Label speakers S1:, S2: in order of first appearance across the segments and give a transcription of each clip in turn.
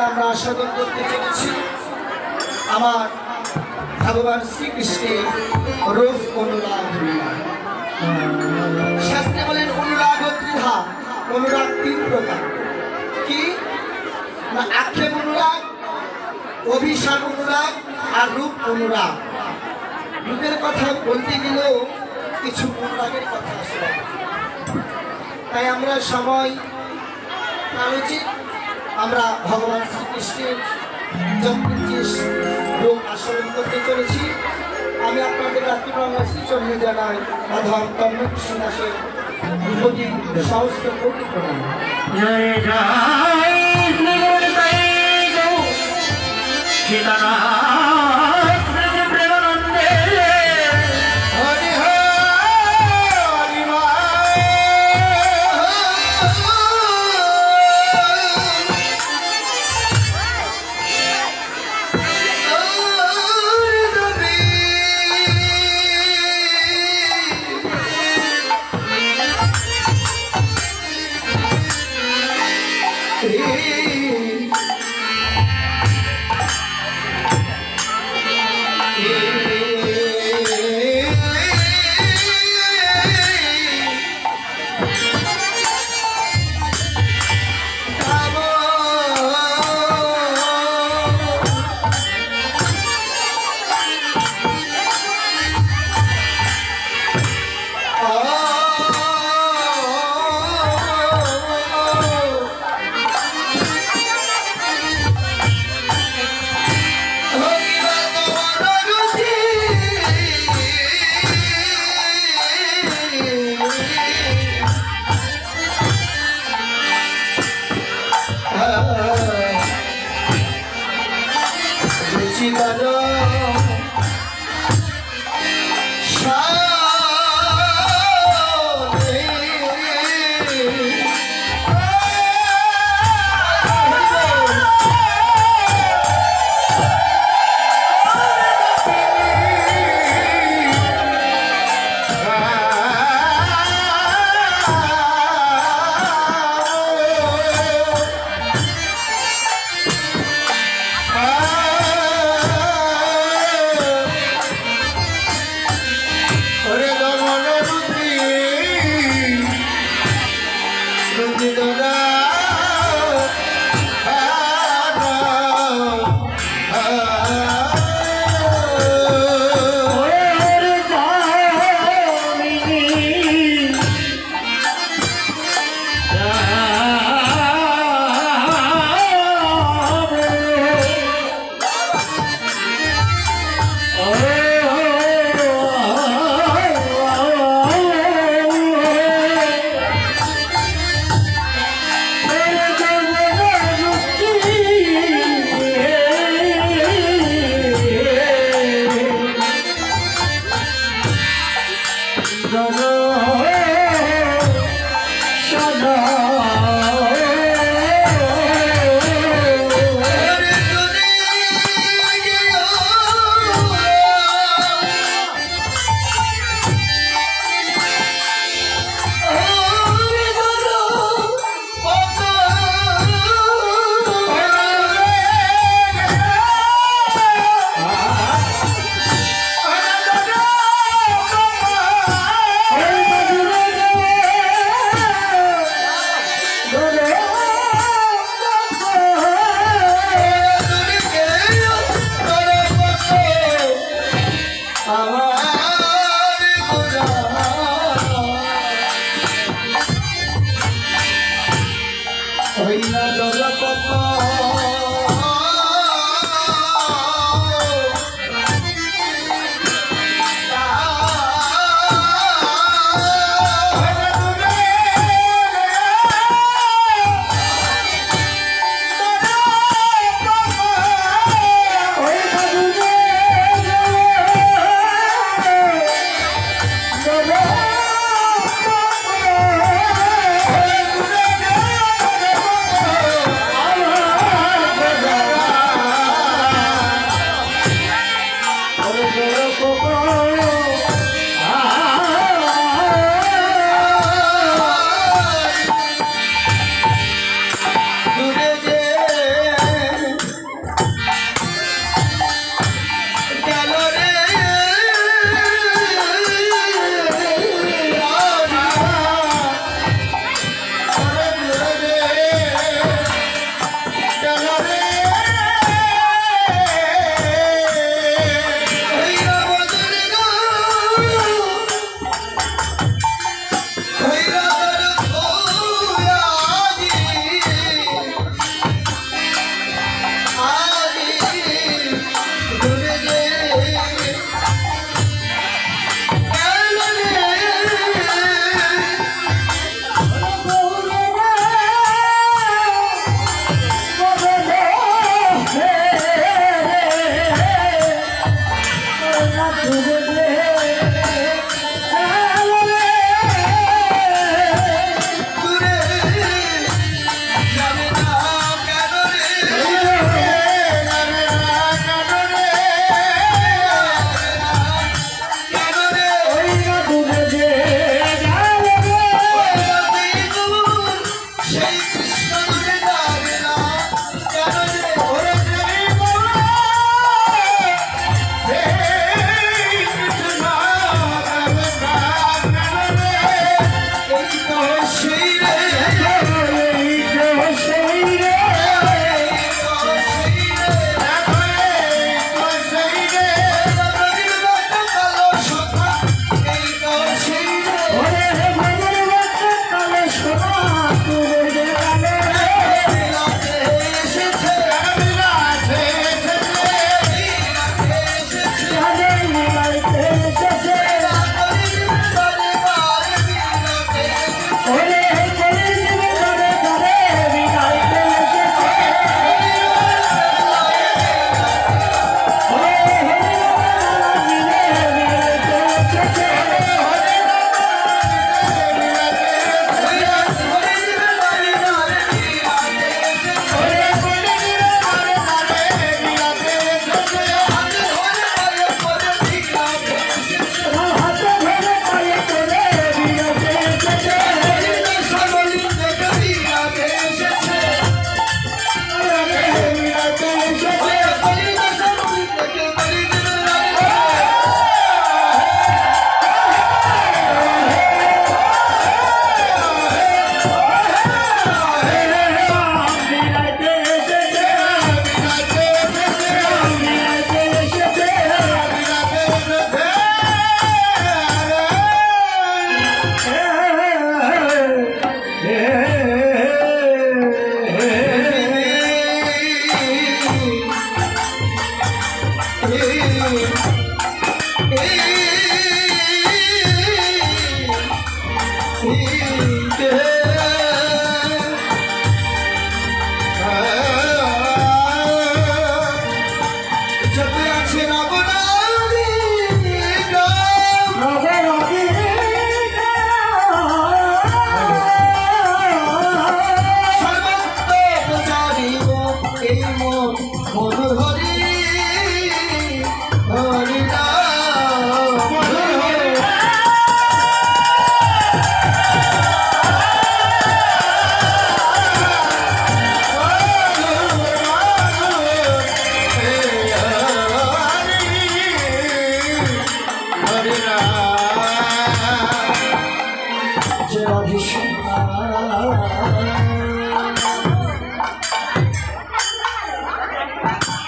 S1: আমরা আস্বাদন করতে চলেছি আমার ভগবান শ্রীকৃষ্ণের রূপ অনুরাগ। শাস্ত্রে বলেন অনুরাগ ও ত্রিধা, অনুরাগ তিন প্রকার। কি না? আক্ষেপ অনুরাগ, অভিসার অনুরাগ আর রূপ অনুরাগ। রূপের কথা বলতে গেলেও কিছু অনুরাগের কথা আসে, তাই আমরা সময় উচিত আমরা ভগবান শ্রীকৃষ্ণের যজ্ঞের রূপ আস্বাদন করতে চলেছি। আমি আপনাদের রাত্রিবাংলা শ্রীচরণে জানাই অধম তন্ম কৃষ্ণ দাসের প্রতি সহস্র কোটি প্রণাম।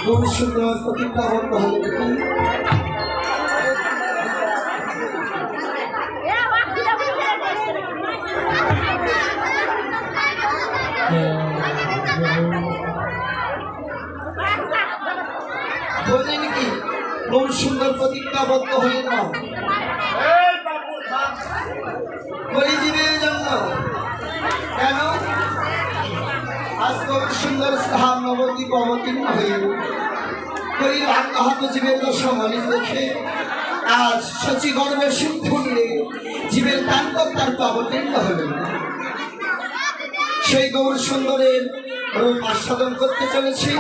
S1: গৌর সুন্দর প্রতিজ্ঞাবদ্ধ হলে দেখুন বললেন কি গৌর সুন্দর প্রতিজ্ঞাবদ্ধ হয়ে নাও কলিজীবের জন্য কেন আজ গৌর সুন্দর স্থান নবদ্বীপ অবতীর্ণ হয়ে কলির আত্মহত জীবের দশা মলিন দেখে আজ শচী গর্বে সিদ্ধ নিয়ে জীবের তাণ্ডব তার অবতীর্ণ হলেন সেই গৌর সুন্দরের রূপ আস্বাদন করতে চলেছি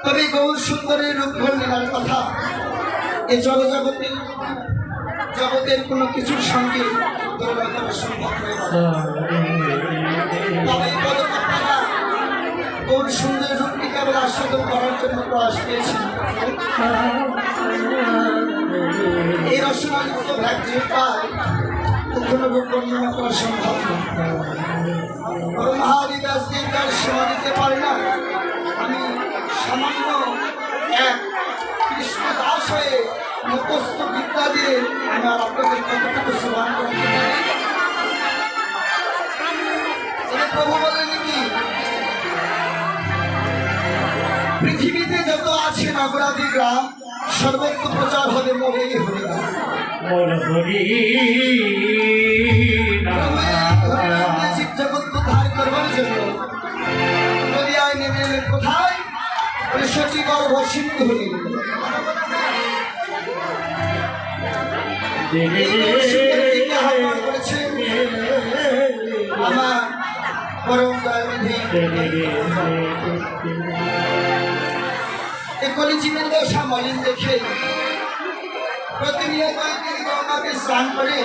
S1: তবে গৌর সুন্দরের রূপ ঘটনার কথা এ জগতের কোনো কিছুর সঙ্গে তুলনা করা সম্ভব নয় তবে পদকর্তারা গৌর সুন্দরের রূপটি কেবল আস্বাদন করার জন্য প্রয়াস পেয়েছেন এই রসনাযুক্ত ভ্রাতৃ পায় কোনো রূপ বর্ণনা করা সম্ভব নয় মহাদিদাসদের তার সেবা দিতে পারে না আমি সামান্য এক কৃষ্ণ দাস হয়ে মুখস্থ বিদ্যা দিয়ে আমি আর আপনাদের কতটুকু সমান করতে পারি প্রভু বলেন কি পৃথিবীতে যত আছে নগরাদি গ্রাম সর্বত্র প্রচার হবে মরেই হরি জগৎ উদ্ধার করবার জন্য নদিয়ায় নেমে এলেন কোথায় শচী গর্ভ সিন্ধু হলেন আমার পরম দয়ানিধি কলিজীবের দশা মলিন দেখে প্রতিনিয়ত তিনি গঙ্গাকে স্নান করে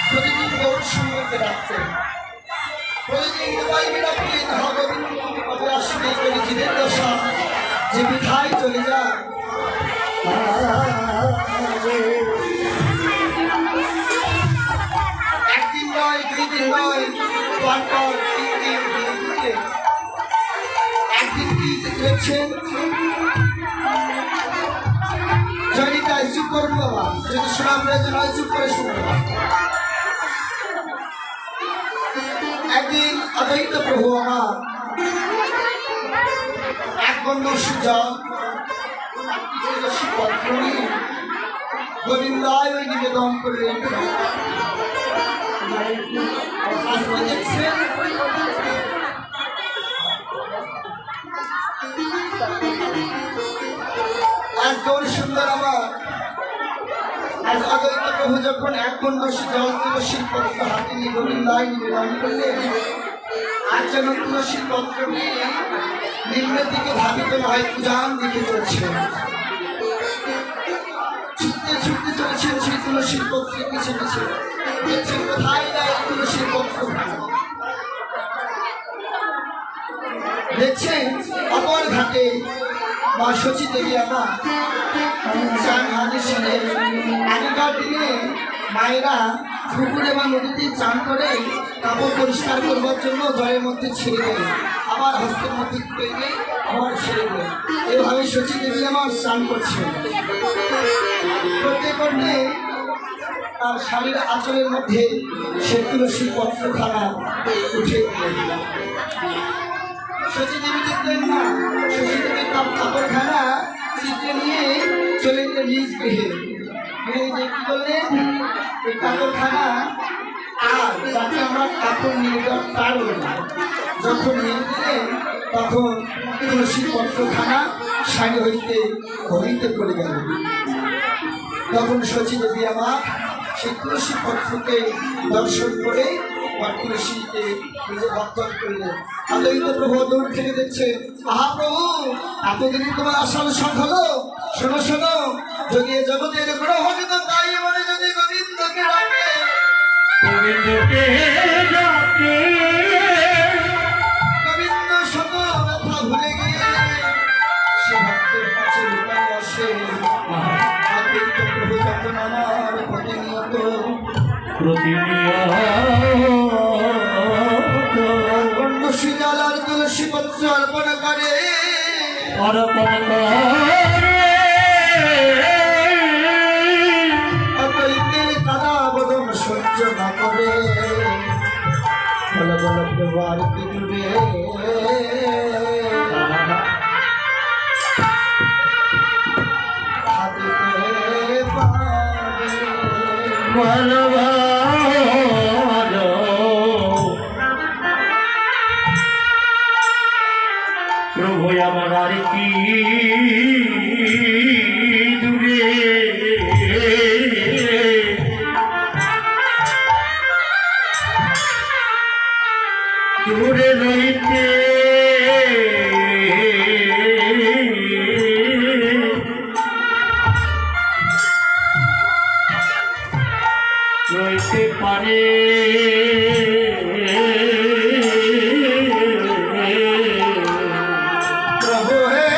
S1: প্রতিদিন গৌর সুন্দরকে ডাকতেন প্রতিদিন আসলে কলিজীবের দশা যে বিধায় চলে যায় একদিন নয় দুই দিন নয় পরপর তিন দিন একদিন কি দেখছেন জয়নিকায় চুপ করুন বাবা যদি শোনা প্রয়োজন হয় চুপ করে শুনবো একদিন অদ্বৈত প্রভু আমার এক বন্ধু সুজন গোবিন্দায় ওই নিবেদন করলেন দেখছেন আজ গৌর সুন্দর আমার আজ অদ্বৈত প্রভু যখন এক বন্ধু সুজন তুলসীর পত্র হাতে নিয়ে গোবিন্দায় নিবেদন করলেন আর যেন তুলসীর পত্র নিয়ে নিম্নের দিকে ধাবিত নয় পূজান দিকে চলছে ছুটতে ছুটতে চলেছেন সেই তুলসীর পত্রের পিছে পিছে দেখছেন কোথায় যায় তুলসীর পত্র দেখছেন অপর ঘাটে মা শচী দেবী আমার চান আদেশে আগেকার দিনে মায়েরা পুকুরে বা নদীতে চান করে কাপড় পরিষ্কার করবার জন্য জলের মধ্যে ছেড়ে দেয় আবার হস্তের মধ্যে পেয়ে আবার ছেড়ে দেয় এভাবে শচী দেবী আমার স্নান করছেন করতে করতে তার শাড়ির আঁচলের মধ্যে সে তুলসী পত্রখানা উঠে দিলেন শচী দেবী দেখলেন না শচী দেবী তার কাপড়খানা চিত্রে নিয়ে চলে গেলেন নিজ গৃহে গৃহে কি করলেন এই কাপড়খানা আর যাতে আমরা কাপড় নিয়ে যাওয়ার পারব না যখন নিয়ে দিলেন তখন তুলসী পত্রখানা শাড়ি হইতে হরিতে পড়ে গেল তখন শচী দেবী আমার সেই তুলসী পত্রকে দর্শন করে বা তুলসীকে নিজে ভক্ষণ করলেন অদ্বৈত প্রভু দূর থেকে দেখছে মহাপ্রভু এতদিনই তোমার আসল শখ হলো শোনো শোনো যদি এ জগতের গ্রহ হতো তাই মনে যদি গোবিন্দকে ডাকে গোবিন্দ শত ব্যথা ভুলে গিয়ে সে ভক্তের কাছে লুকায় আসে অদ্বৈত প্রভু যখন আমার প্রতিনিয়ত গণ্ড শিলার তুলসী পত্র অর্পণ করে অপরিতের কাদা বদন সহ্য না করে বলো বলো প্রভু আর কি দিবে
S2: প্রভু আমার আর কি দূরে দূরে রইতে রইতে পারে
S1: প্রভু হে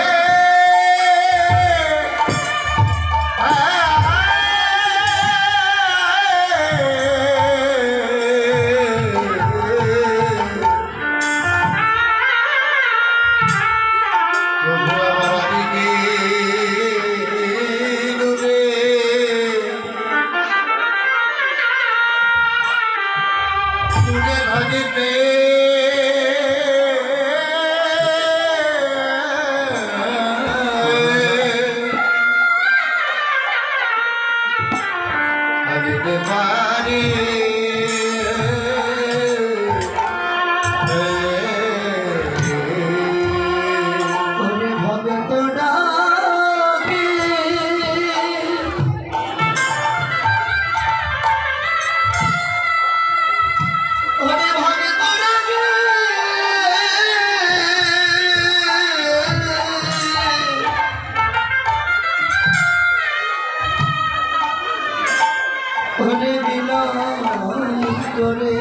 S1: করে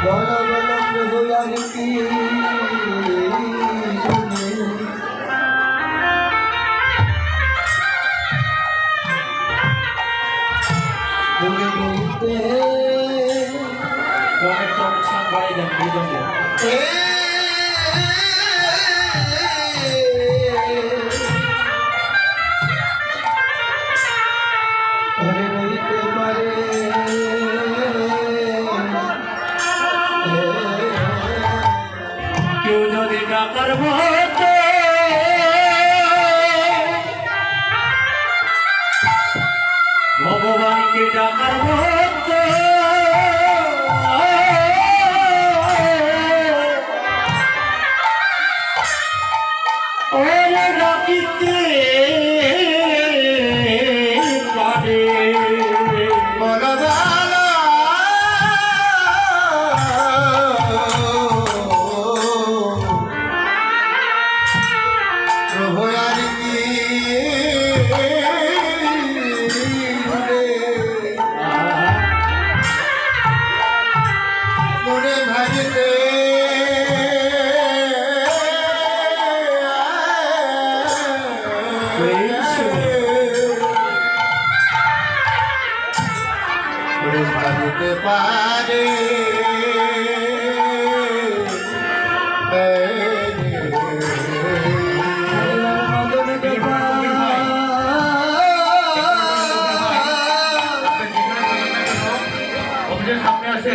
S1: বলো বলো প্রভু আর কি দূরে রইতে ঘরে রইতে পারে
S2: কেউ যদি ডাকার মতো ভগবানকে ডাকার মতো ওরে ডাকিতে পারে
S1: বলো প্রভু আর কি মনে ভাজিতে ভাজিতে পারে
S2: সামনে আসে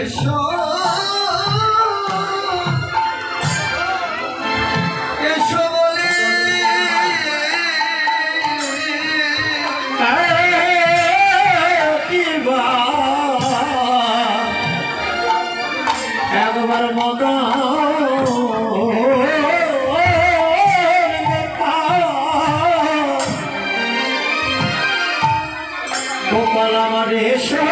S1: এসো বলে
S2: একবার মত গোপাল আমার এসো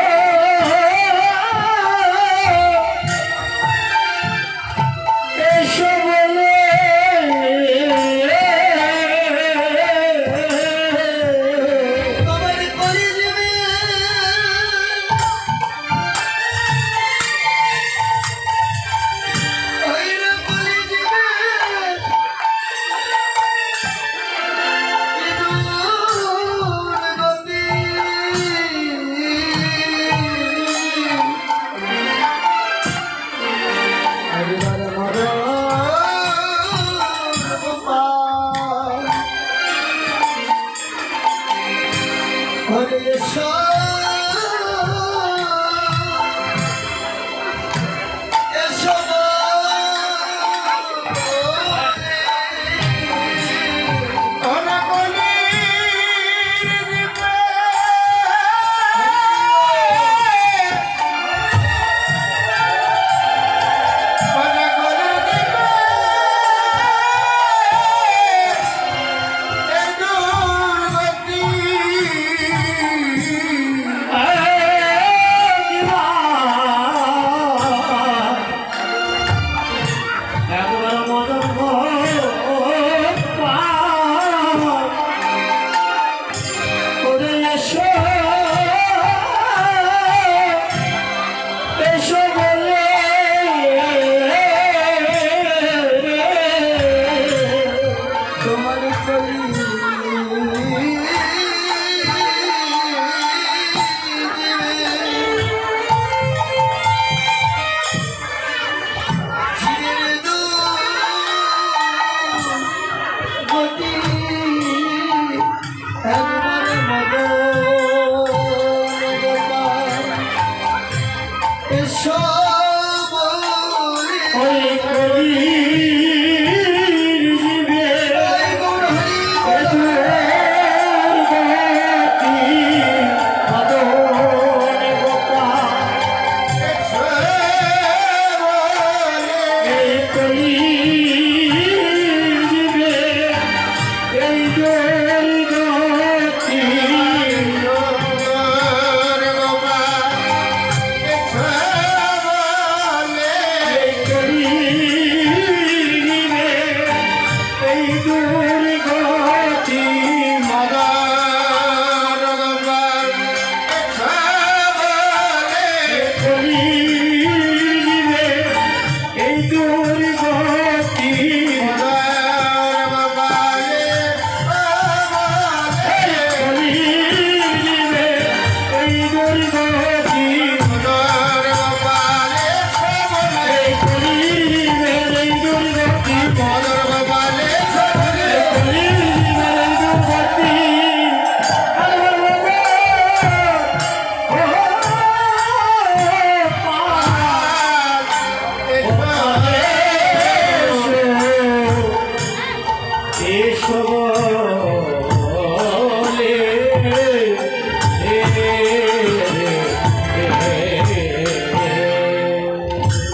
S1: এসো বলে
S2: ওই কলির জীবে
S1: এই গৌর হরি বল।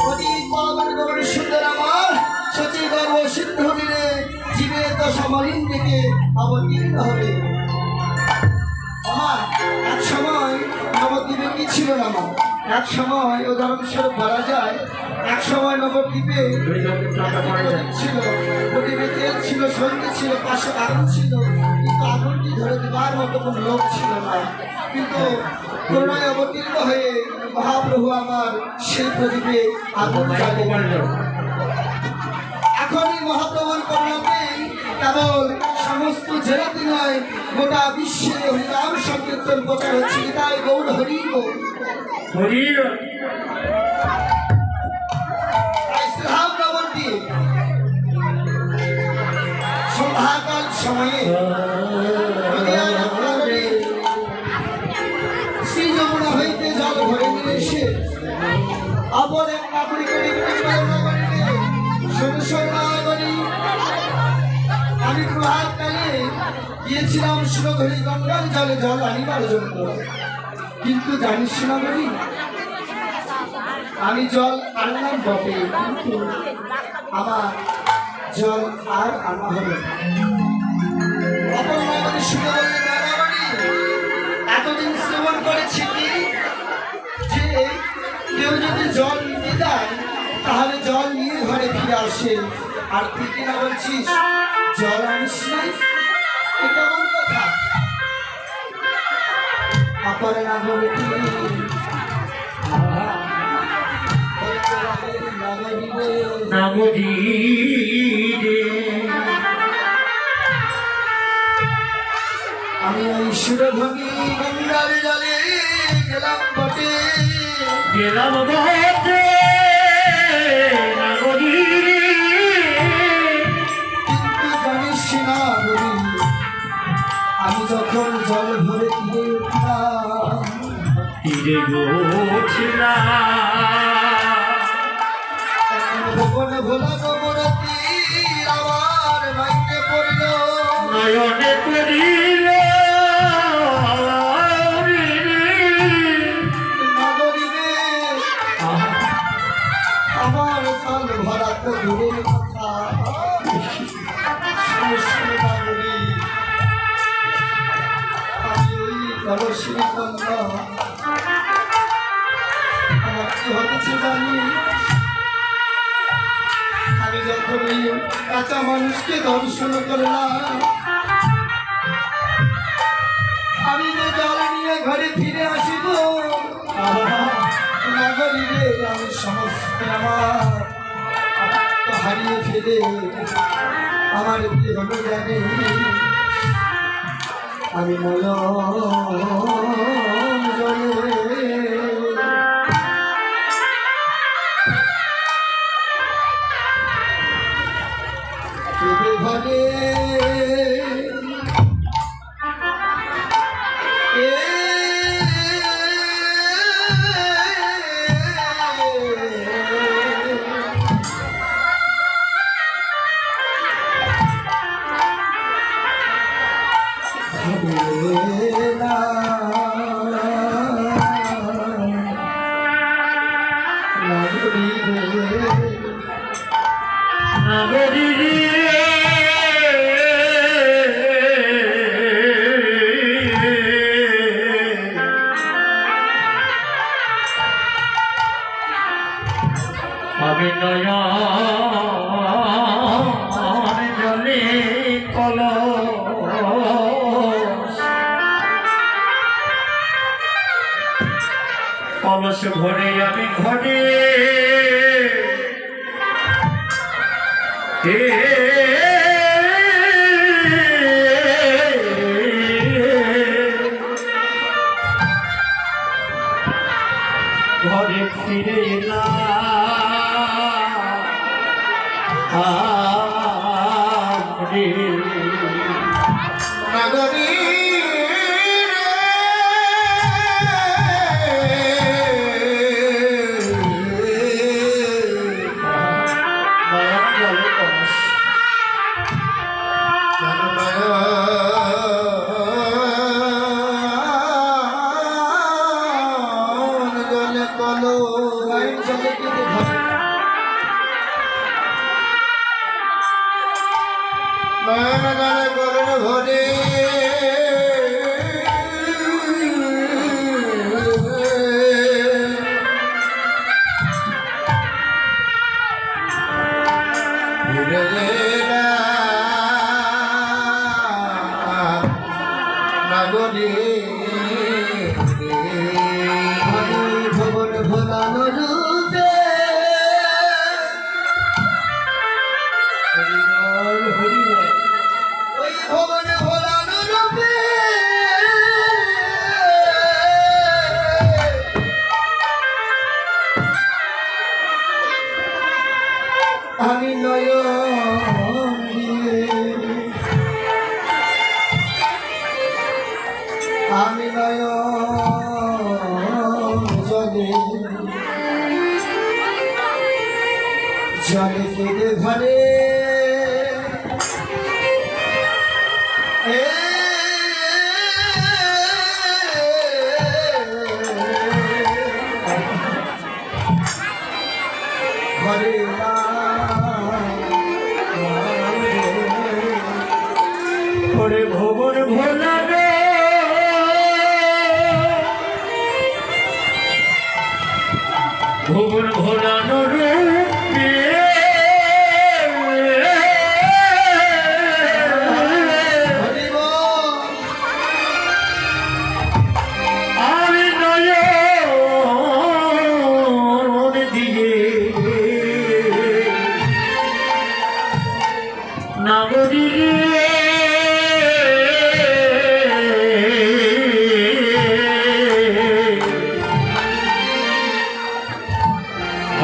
S1: অতীত পাবন গৌর সুন্দর আমার সচি গর্ব সিদ্ধ দিলে জীবে দশা মলিন থেকে অবতীর্ণ হবে। আমার এক সময় নবদ্বীপে কি ছিল না আমার এক সময় উদাহরণস্বরূপ বলা যায় এক সময় নবদ্বীপে ছিল প্রদীপে তেল ছিল সঙ্গী ছিল পাশে আগুন ছিল কিন্তু আগুনটি ধরে দেওয়ার মতো কোনো লোক ছিল না কিন্তু করুণায় অবতীর্ণ হয়ে মহাপ্রভু আমার সেই প্রদীপে আগুন জ্বালিয়ে এখনই মহাপ্রভুর করুণাতেই কেবল সমস্ত জেলাতে নয় গোটা বিশ্বে হরিনাম সংকীর্তন প্রচার হচ্ছে তাই গৌর হরি গৌর। তাই শ্রীধাম নবদ্বীপ সন্ধ্যাকাল সময়ে নদিয়ার রত্নাকরে শ্রী যমুনা হইতে জল ভরে নিয়ে এসে অপর এক নাগরিক আমি প্রভাতকালে গিয়েছিলাম সুরধরি গঙ্গার জলে জল আনিবার জন্য কিন্তু জানিস না বলি আমি জল আনলাম বটে কিন্তু আমার জল আর আনা হলো না। অপর নাগরিক শুনে বললেন নাগরিক এতদিন শ্রবণ করেছি কি যে কেউ যদি জল নিতে দেয় তাহলে জল নিয়ে ঘরে ফিরে আসে আর তুই কিনা বলছিস জল আনিস নাই এ কেমন কথা? অপরে নাগরিক আমি ওই সুরভূমি গঙ্গার জলে গেলাম বটে
S2: গেলাম বটে
S1: কিন্তু জানিস না বলি আমি যখন জল ভরে দিয়ে উঠলাম
S2: তীরে
S1: ভুবন ভোলা গোবরতী আমার মাইনে পড়ল
S2: নয়নে করিল
S1: নগরীরে আমার জল ভরা তো দূরের কথা শুনে নগরী আমি ওই কলসির কন্যা আমার কি হতেছে জানি আমি যখন ওই কাঁচা মানুষকে দর্শন করলাম আমি যে জল নিয়ে ঘরে ফিরে আসিব নগরীরে আমি সমস্ত আমার হারিয়ে ফেলে আমার কি হলো জানি আমি মলম জলে ঘরে নগরী রে
S2: নগরী রে আমি নয়ন জলে কলস ভরে আমি ঘরে ঘরে ফিরে এলাম রে
S1: নগরী ভরে নগরী ভবন ভোলানো রূপে ওই ভবনে ভোলানো রূপে আমি নয়ন দিয়ে আমি নয়ন জলে জলে কেঁদে ঘরে ঘরে
S2: ওরে ভবন ভোলানো ভবন ভোলানো রূপে আমি নয়ন দিয়ে নগরী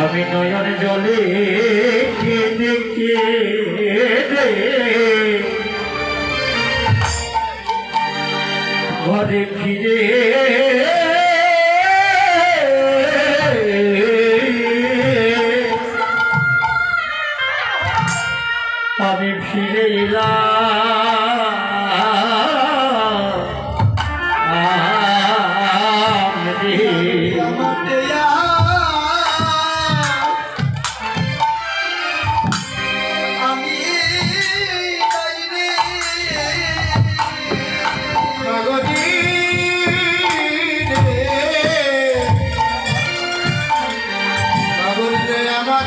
S2: আমি নয়ন জলে কেঁদে কেঁদে ঘরে ফিরে আমি ফিরে এলাম রে
S1: আমি নগরী নগরীতে আমার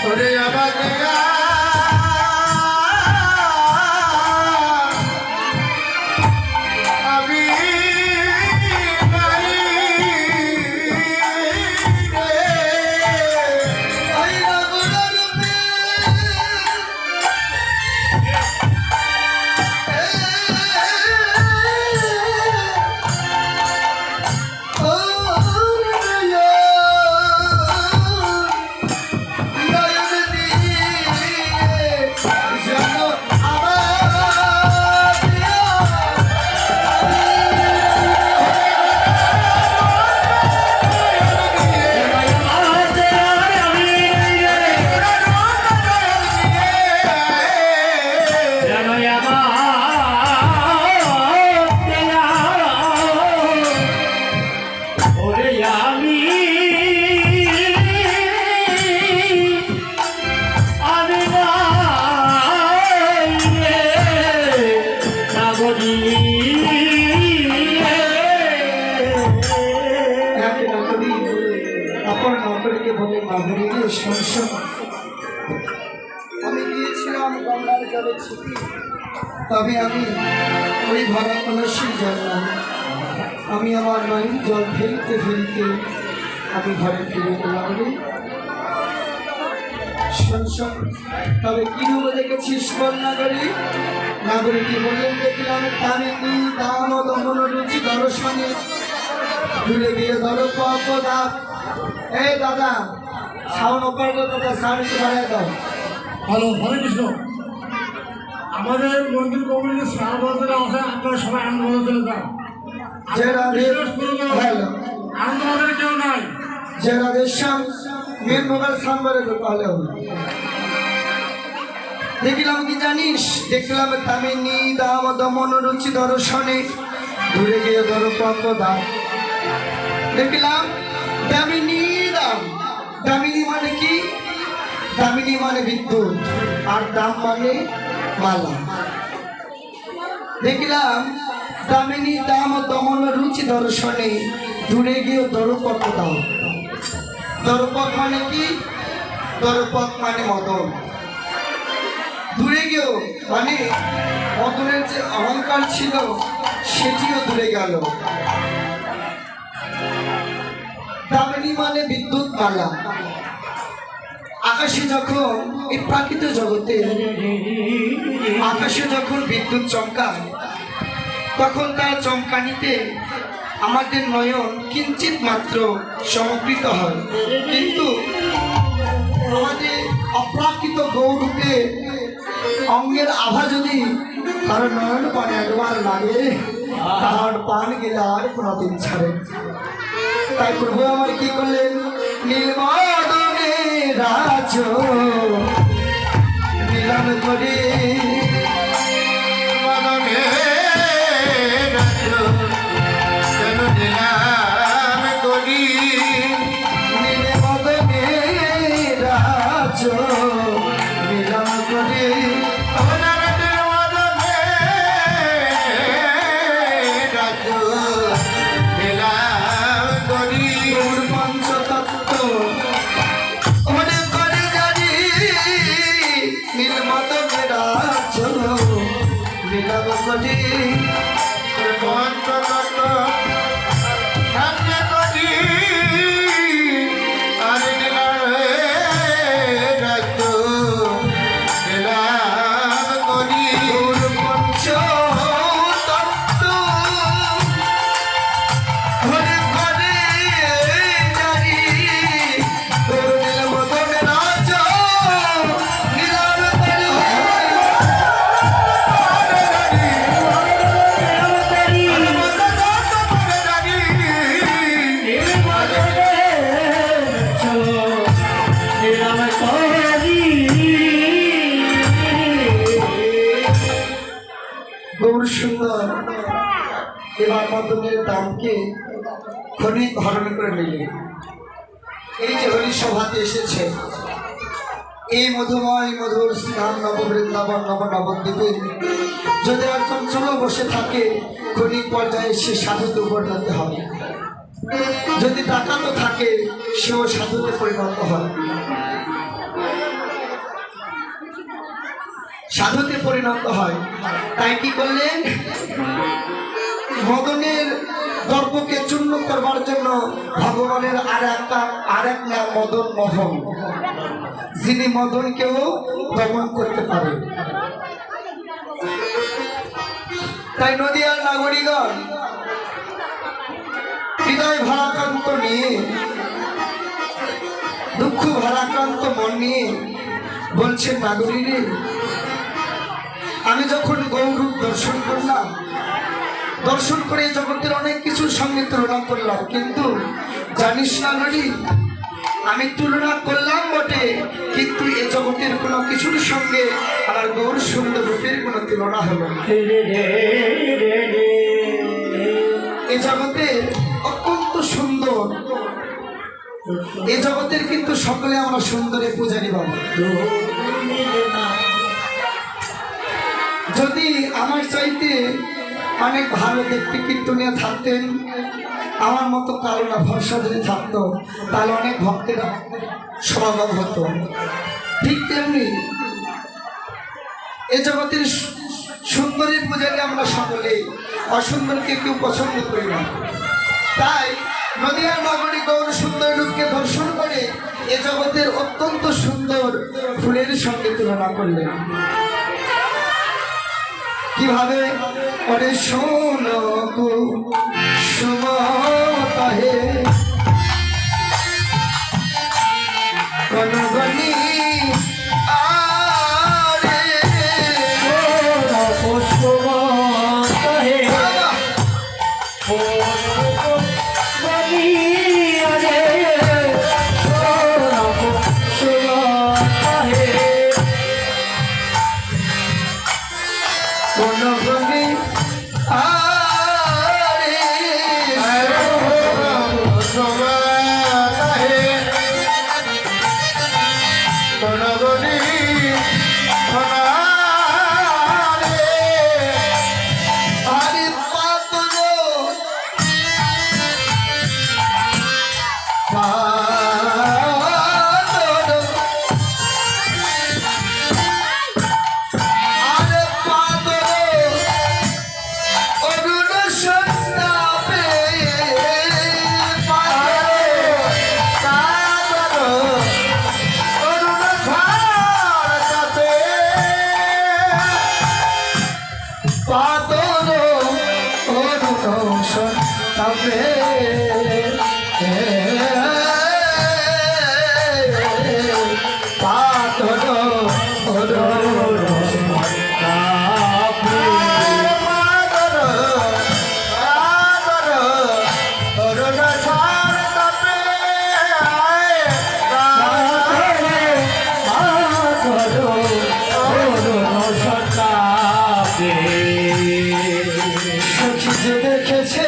S1: ওরে আমি গিয়েছিলাম গঙ্গার জলে ছিপি, তবে আমি ওই ভরা কলসির জল না, আমি আমার নয়ন জল ফেলতে ফেলতে আমি ঘরে ফিরে গেলাম রে। তবে কি নেবো দেখেছিস কোন নাগরিক বললেন দেখলাম তামিনী দাম দমন রুচি দর্শনে দূরে গিয়ে ধরো পদা। এই দাদা সাউন্ড অপারেটর দাদা সাউন্ড একটু বাড়ায় দাও।
S3: হ্যালো, হরে কৃষ্ণ। আমাদের মন্দির কমিটিতে স্নান করতে আছে, আপনারা সবাই আনন্দ করতে চলে যান।
S1: যে রাধে হ্যালো
S3: আনন্দ বাজারে কেউ নাই,
S1: যে রাধের শ্যাম মেন মোবাইল সামনে তাহলে হবে। দেখলাম কি জানিস, দেখলাম তামিনী দাম দমন রুচি দর্শনে দূরে গিয়ে ধরো পদা। দেখলাম দামিনী দাম, দামিনী মানে কি? দামিনী মানে বিদ্যুৎ, আর দাম মানে মালা। দেখলাম দামিনী দাম দমন রুচি দর্শনে দূরে গিয়ে দরপথ দাও। দরপথ মানে কি? দরপথ মানে মদন। দূরে গিয়েও মানে মদনের যে অহংকার ছিল সেটিও দূরে গেল। দামিনী মানে বিদ্যুৎ মালা। আকাশে যখন এই প্রাকৃত জগতে আকাশে যখন বিদ্যুৎ চমকায়, তখন তার চমকানিতে আমাদের নয়ন কিঞ্চিত মাত্র সমকৃত হয়, কিন্তু আমাদের অপ্রাকৃত গৌরূপে অঙ্গের আভা যদি তার নয়ন পানে একবার লাগে, তার পান গেলে আর কোনদিন ছাড়ে। তাই প্রভু আমার কি করলেন, নীলমদনে রাজ নীলাম করে
S3: মদনে রাজ কেন নিলাম করি,
S1: নীলমদনে রাজ নীলাম করে পঞ্চতত্ত্ব মনে করে জানি নীলমদনে রাজ নীলাম করে সুন্দর। এবার মদনের দামকে ক্ষণিক ধারণ করে নিলে এই যে হরি সভাতে এসেছে, এই মধুময় মধুর স্নান নববৃন্দাবন নবদ্বীপে যদি একজন চলো বসে থাকে, ক্ষণিক পর্যায়ে সে সাধুতে পরিণত হবে। যদি ডাকাতও থাকে সেও সাধুতে পরিণত হয়। সাধুতে পরিণত হয়। তাই কি করলেন, মদনের দর্পকে চূর্ণ করবার জন্য ভগবানের আর এক নাম মদন মোহন, যিনি মদনকেও দমন করতে পারে। তাই নদিয়ার নাগরিকগণ হৃদয় ভারাক্রান্ত নিয়ে, দুঃখ ভারাক্রান্ত মন নিয়ে বলছেন, নাগরীরে, আমি যখন গৌরূপ দর্শন করলাম, দর্শন করে জগতের অনেক কিছুর সঙ্গে তুলনা করলাম, কিন্তু জানিস না নারী, আমি তুলনা করলাম বটে, কিন্তু এ জগতের কোনো কিছুর সঙ্গে আমার গৌর সুন্দর রূপের কোনো তুলনা হলো না। এ জগতের অত্যন্ত সুন্দর, এ জগতের কিন্তু সকলে আমরা সুন্দরে পূজারি বাবা। যদি আমার চাইতে অনেক ভালো দেখতে কীর্তনিয়া থাকতেন, আমার মতো কারণা ভরসা যদি থাকতো, তাহলে অনেক ভক্তেরা সমাগম হতো। ঠিক তেমনি এ জগতের সুন্দরী পূজারী আমরা সকলে, অসুন্দরকে কেউ পছন্দ করি না। তাই নদিয়ার নগরী গৌর সুন্দর রূপকে দর্শন করে এ জগতের অত্যন্ত সুন্দর ফুলের সঙ্গে তুলনা করলেন। কিভাবে, অরে শোনো সুমতাহে গণগণী আরে
S2: পুষ্পমতাহে
S1: গণগণী আরে সুমতাহে গণগণী আরে পাতল পাতল আরে পাতল অরুণ সন্তাপে পাতল অরুণ ঝাড়কাতে পাতল অরুণ সন্তাপে পাতল অরুণ দেখেছে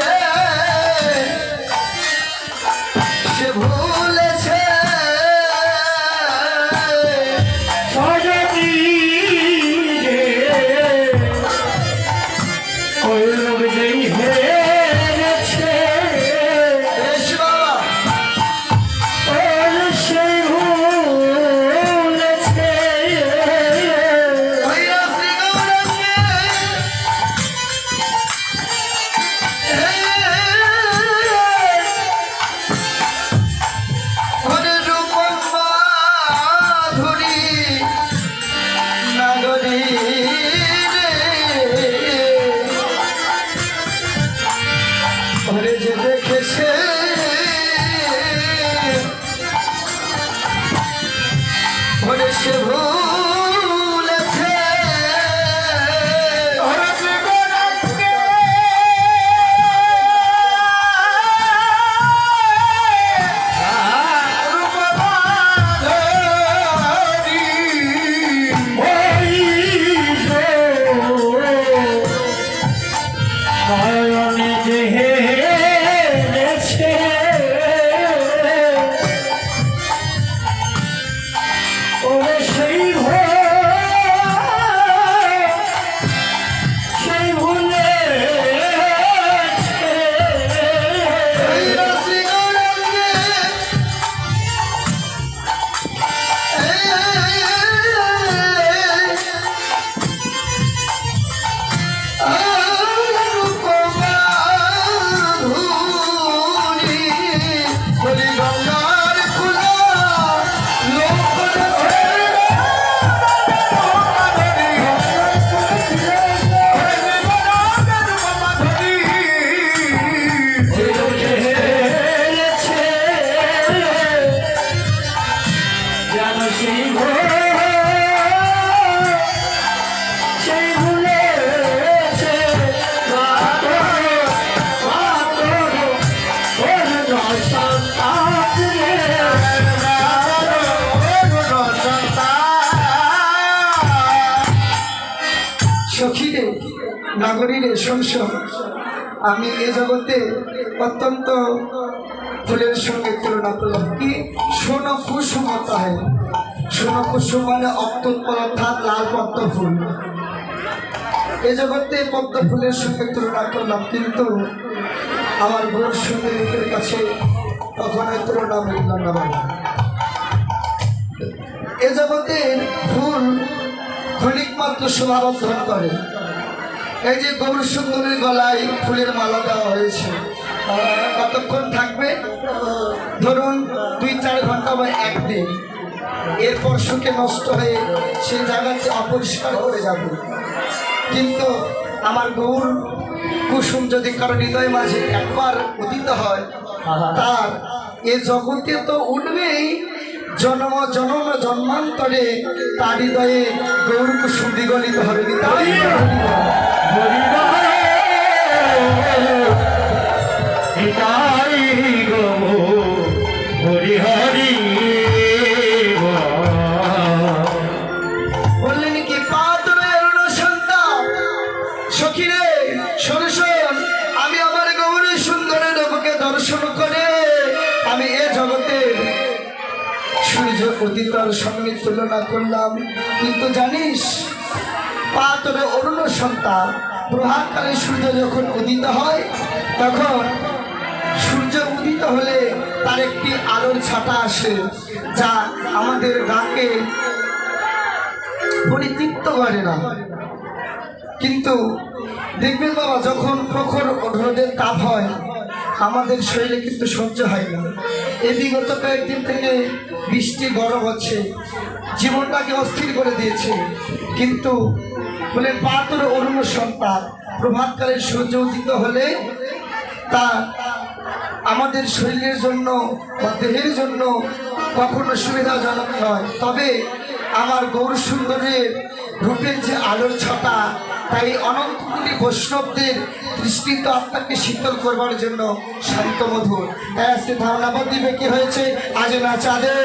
S1: নাগরীরে শোন শোন, আমি এ জগতে অত্যন্ত ফুলের সঙ্গে তুলনা করলাম। কি শোনো কুসুমত হয়, শোনো কুসুম মানে অত্যন্ত অর্থাৎ লাল পদ্ম ফুল। এ জগতে পদ্ম ফুলের সঙ্গে তুলনা করলাম, কিন্তু আমার গৌর সুন্দরীদের কাছে কখনোই তুলনা মিলল না। বলা এ জগতের ফুল ক্ষণিক মাত্র শোভাবর্ধন করে। এই যে গৌর সুন্দরীর গলায় ফুলের মালা দেওয়া হয়েছে, কতক্ষণ থাকবে? ধরুন 2-4 ঘন্টা বা একদিন, এরপর শুকে নষ্ট হয়ে সেই জায়গাটি অপরিষ্কার করে যাবে। কিন্তু আমার গৌর কুসুম যদি কারো হৃদয় মাঝে একবার উদিত হয়, তার এ জগতে তো উঠবেই, জন্ম জন্ম জন্মান্তরে তার হৃদয়ে গৌর কুসুম দ্বিগলিত হবে। তাই বললেন কি পাতরের সন্তান সখীরে, শোন শোন, আমি আমার গৌরী সুন্দরের রূপকে দর্শন করে আমি এ জগতে সূর্য উদিতর সঙ্গে তুলনা করলাম। কিন্তু জানিস, পাতরে অরুণ সন্তান, প্রভাতকালে সূর্য যখন উদিত হয়, তখন সূর্য উদিত হলে তার একটি আলোর ছাটা আসে, যা আমাদের গাকে পরিতৃপ্ত করে না। কিন্তু দেখবেন বাবা, যখন প্রখর রোদের তাপ হয়, আমাদের শরীরে কিন্তু সহ্য হয় না। এই বিগত কয়েকদিন থেকে বৃষ্টি গরম হচ্ছে, জীবনটাকে অস্থির করে দিয়েছে। কিন্তু বলে পাতর অরুণ সন্তান, প্রভাতকালে সূর্য উদিত হলে তা আমাদের শরীরের জন্য বা দেহের জন্য কখনো সুবিধাজনক নয়। তবে আমার গৌর সুন্দরের রূপের যে আলোর ছটা, তাই অনন্ত কোটি বৈষ্ণবদের দৃষ্টিত আত্মাকে শীতল করবার জন্য শান্ত মধুর। তাই আজকে ধারণাবাদ দিবে কি হয়েছে, আজ না চাঁদে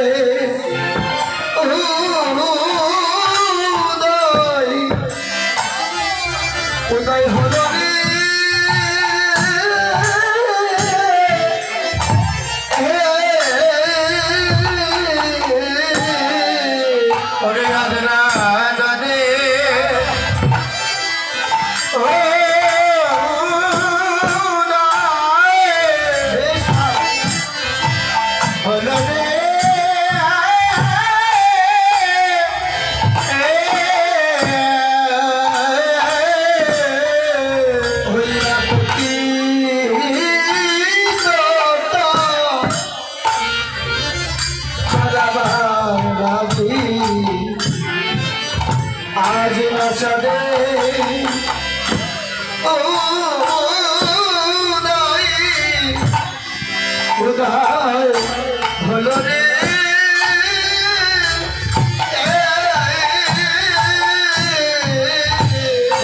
S1: উদয় হলো রে, আজ না চাঁদে উদয় হলো রে,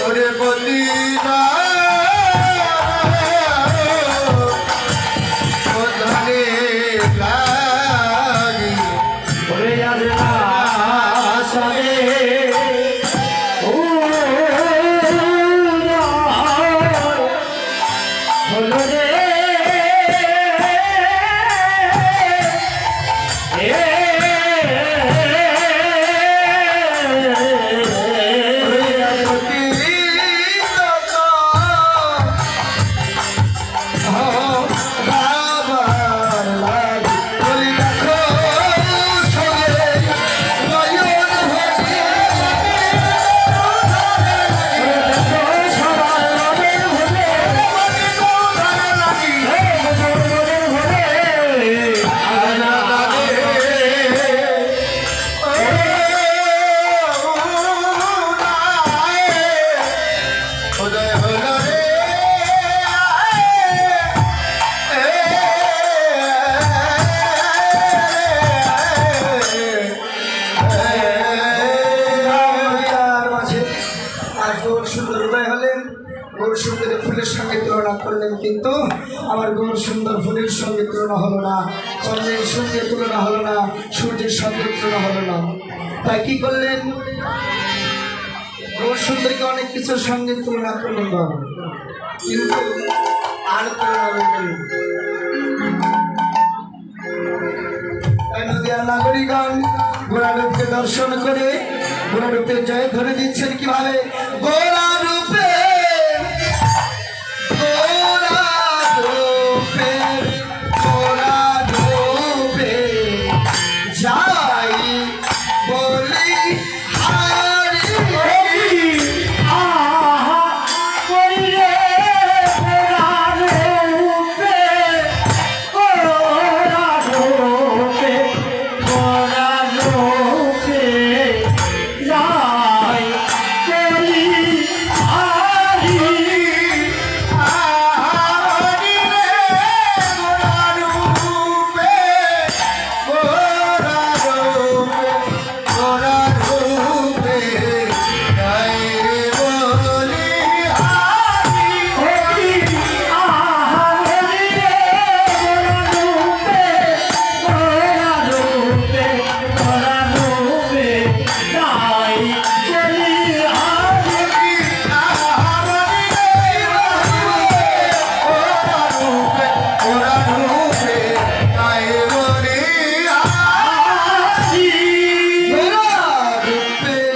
S1: ওরে বলি না ওধারে লাগি, ওরে আজ না চাঁদে ফুলের সঙ্গে তুলনা করলেন, কিন্তু আমার গৌর সুন্দর ফুলের সঙ্গে তুলনা হলো না, চন্দ্রের সঙ্গে তুলনা হলো না, সূর্যের সঙ্গে তুলনা হলো না। তাই কি করলেন? গৌর সুন্দরীকে অনেক কিছুর সঙ্গে তুলনা করলেন বাবা, কিন্তু আর তুলনা করবেন না। তাই নদিয়ার নাগরিকগণ গোড়ারূপকে দর্শন করে গোড়ারূপে জয় ধরে দিচ্ছেন কিভাবে? গোড়ারূপে গোড়ারূপে গোড়ারূপে যাই বলি হারি
S2: আহা করিলে রূপে রূপে রূপে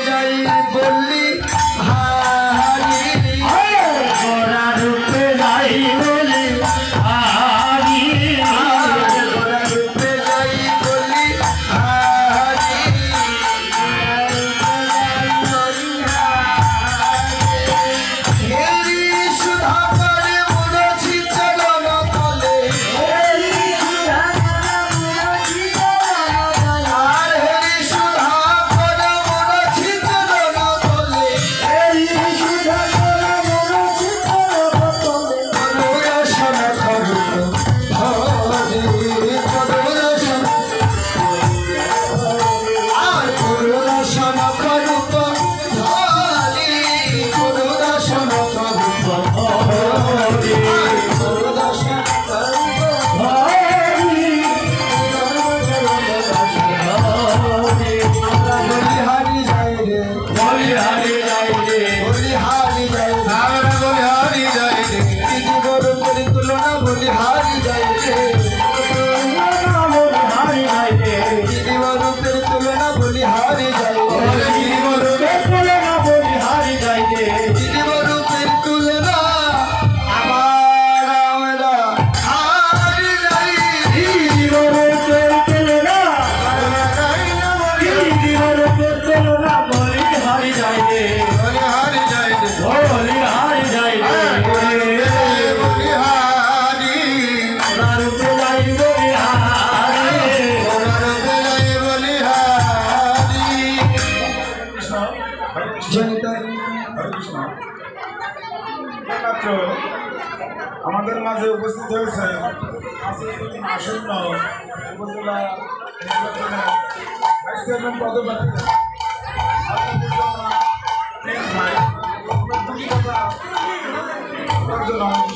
S2: যাই বলি হারি
S1: গোড়ারূপে যাই বলি হারি গোড়ারূপে যাই বলি হারি হেরি সুধা করে মনেছি চলন তলে আর হেরি সুধা করে মনেছি চলন তলে অনুরসন করুক হরি অনুরসন আর অনুরসন করুক হরি অনুরসন করুক হরি অনুরসন করুক বলিহারি যাই রে বলিহারি যাই রে দিদি বড় করে তুলনা বলিহারি যাই রে দিদি বড় করে তুলনা বলিহারি যাই রে দিদি বড় করে তুলনা আবার আমরা হারি যাই বলিহারি যাই রে জনিতা
S3: মাত্র আমাদের মাঝে উপস্থিত হয়েছে আসন্ন উপজেলা নির্বাচনে ভাইস চেয়ারম্যান পদপ্রার্থী ভাই দুটি কথা বলার জন্য আমাকে